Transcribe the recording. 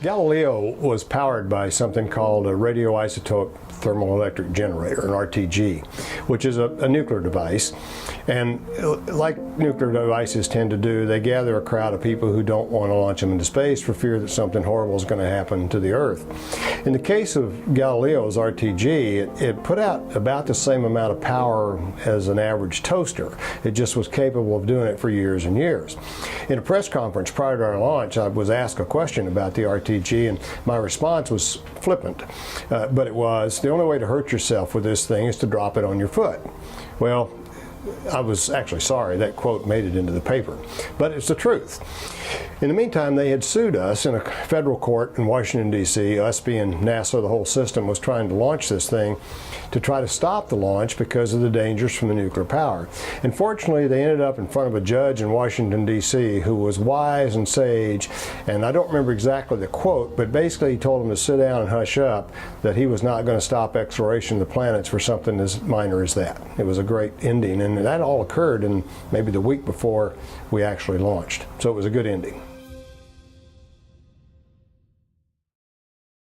Galileo was powered by something called a radioisotope thermoelectric generator, an RTG, which is a nuclear device. And like nuclear devices tend to do, they gather a crowd of people who don't want to launch them into space for fear that something horrible is going to happen to the Earth. In the case of Galileo's RTG, it put out about the same amount of power as an average toaster. It just was capable of doing it for years and years. In a press conference prior to our launch, I was asked a question about the RTG, and my response was flippant, but it was, the only way to hurt yourself with this thing is to drop it on your foot. Well, I was actually sorry that quote made it into the paper, but it's the truth. In the meantime, they had sued us in a federal court in Washington, D.C. Us being NASA, the whole system was trying to launch this thing to try to stop the launch because of the dangers from the nuclear power. And fortunately, they ended up in front of a judge in Washington, D.C. who was wise and sage, and I don't remember exactly the quote, but basically he told them to sit down and hush up, that he was not going to stop exploration of the planets for something as minor as that. It was a great ending, and that all occurred in maybe the week before we actually launched. So it was a good ending.